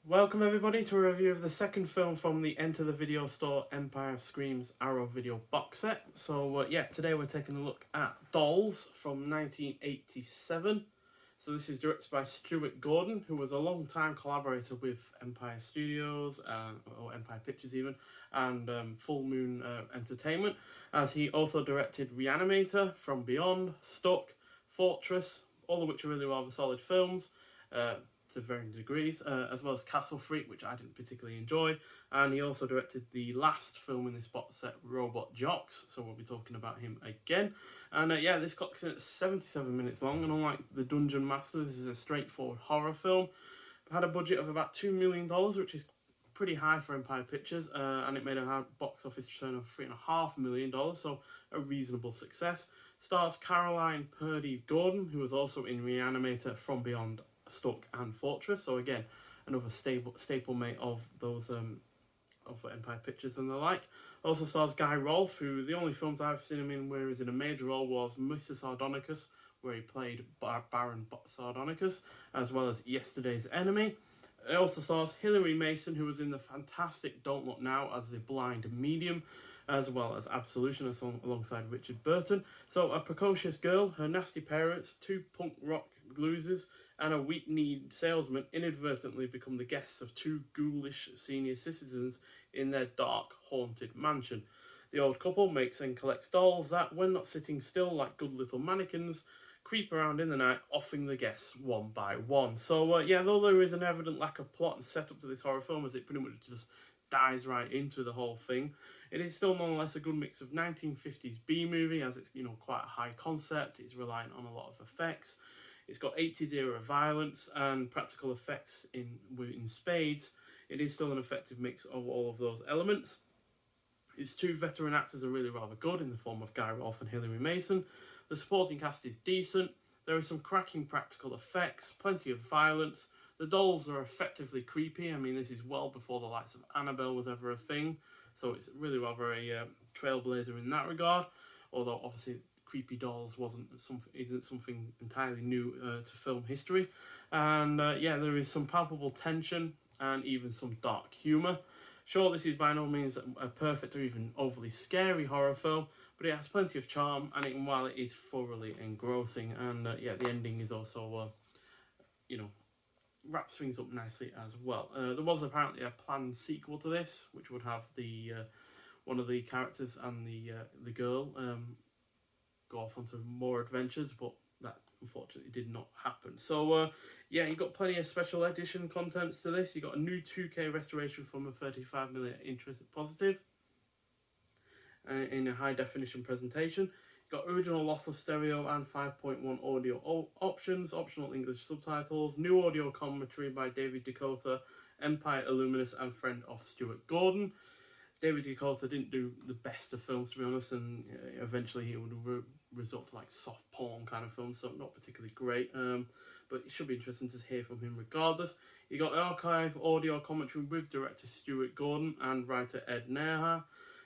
Welcome everybody to a review of the second film from the Enter the Video Store Empire of Screams Arrow video box set. So today we're taking a look at Dolls from 1987. So this is directed by Stuart Gordon, who was a long-time collaborator with Empire Studios, or Empire Pictures even, and Full Moon Entertainment, as he also directed Reanimator, From Beyond, Stuck, Fortress, all of which are really rather solid films. To varying degrees, as well as Castle Freak, which I didn't particularly enjoy, and he also directed the last film in this box set, Robot Jocks, so we'll be talking about him again. And this clocks in at 77 minutes long, and unlike The Dungeon Master, this is a straightforward horror film. It had a budget of about $2 million, which is pretty high for Empire Pictures, and it made a box office return of $3.5 million, so a reasonable success. Stars Caroline Purdy-Gordon, who was also in Reanimator, From Beyond, Stuck and Fortress, so again another staple mate of those of Empire Pictures and the like. Also stars Guy Rolfe, who the only films I've seen him in where he's in a major role was Mr. Sardonicus, where he played Baron Sardonicus, as well as Yesterday's Enemy. It also stars Hilary Mason, who was in the fantastic Don't Look Now as the blind medium, as well as Absolution alongside Richard Burton. So a precocious girl, her nasty parents, two punk rock losers, and a weak-kneed salesman inadvertently become the guests of two ghoulish senior citizens in their dark, haunted mansion. The old couple makes and collects dolls that, when not sitting still like good little mannequins, creep around in the night, offing the guests one by one. So, though there is an evident lack of plot and setup to this horror film, as it pretty much just dives right into the whole thing, it is still nonetheless a good mix of 1950s B-movie, as it's, quite a high concept, it's reliant on a lot of effects. It's got 80s era violence and practical effects in spades. It is still an effective mix of all of those elements. Its two veteran actors are really rather good in the form of Guy Rolfe and Hilary Mason. The supporting cast is decent. There are some cracking practical effects, plenty of violence. The dolls are effectively creepy. I mean, this is well before the likes of Annabelle was ever a thing, so it's really rather a trailblazer in that regard, although obviously creepy dolls isn't something entirely new to film history. And there is some palpable tension and even some dark humour. Sure, this is by no means a perfect or even overly scary horror film, but it has plenty of charm, and while it is thoroughly engrossing, and the ending is also wraps things up nicely as well. There was apparently a planned sequel to this, which would have the one of the characters and the girl go off onto more adventures, but that unfortunately did not happen. So you got plenty of special edition contents to this. You got a new 2K restoration from a 35mm intrinsic positive in a high definition presentation. You got original lossless stereo and 5.1 audio options, optional English subtitles, new audio commentary by David Dakota, Empire Illuminous and friend of Stuart Gordon. David Dakota didn't do the best of films, to be honest, and eventually he would resort to like soft porn kind of films, so not particularly great. But it should be interesting to hear from him regardless. You got archive audio commentary with director Stuart Gordon and writer Ed Neha.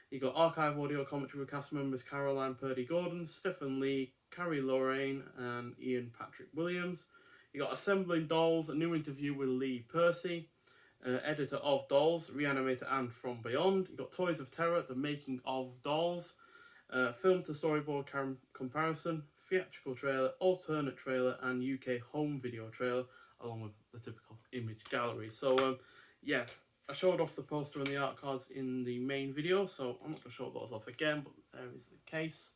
You got archive audio commentary with cast members Caroline Purdy-Gordon, Stephen Lee, Carrie Lorraine, and Ian Patrick Williams. You got Assembling Dolls, a new interview with Lee Percy, editor of Dolls, Reanimator and From Beyond. You got Toys of Terror, the making of Dolls, film to storyboard comparison, theatrical trailer, alternate trailer, and UK home video trailer, along with the typical image gallery. So I showed off the poster and the art cards in the main video, so I'm not going to show those off again, but there is the case.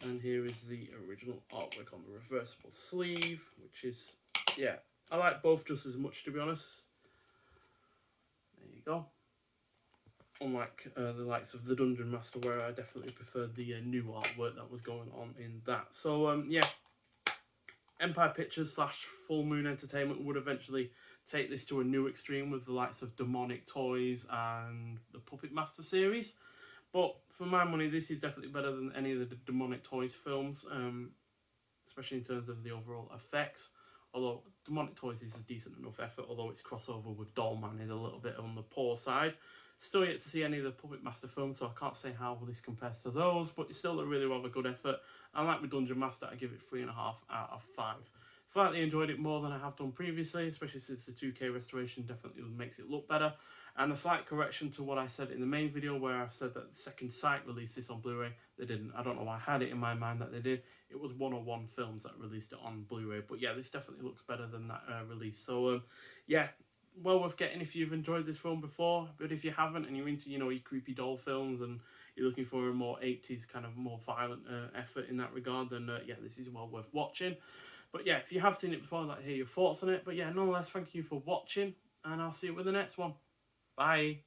And here is the original artwork on the reversible sleeve, which is, I like both just as much, to be honest. There you go. Unlike the likes of The Dungeon Master, where I definitely preferred the new artwork that was going on in that. So, Empire Pictures / Full Moon Entertainment would eventually take this to a new extreme with the likes of Demonic Toys and the Puppet Master series. But for my money, this is definitely better than any of the Demonic Toys films, especially in terms of the overall effects. Although Demonic Toys is a decent enough effort, although its crossover with Dollman is a little bit on the poor side. Still yet to see any of the Puppet Master films, so I can't say how this compares to those, but it's still a really rather good effort. And like with Dungeon Master, I give it 3.5 out of 5. slightly enjoyed it more than I have done previously, especially since the 2K restoration definitely makes it look better. And a slight correction to what I said in the main video where I said that the second site released this on Blu-ray. They didn't. I don't know why I had it in my mind that they did. It was 101 Films that released it on Blu-ray. But yeah, this definitely looks better than that release. So yeah, well worth getting if you've enjoyed this film before. But if you haven't and you're into, you know, your creepy doll films and you're looking for a more 80s kind of more violent effort in that regard, then yeah, this is well worth watching. But yeah, if you have seen it before, I'd like to hear your thoughts on it. But yeah, nonetheless, thank you for watching, and I'll see you with the next one. Bye.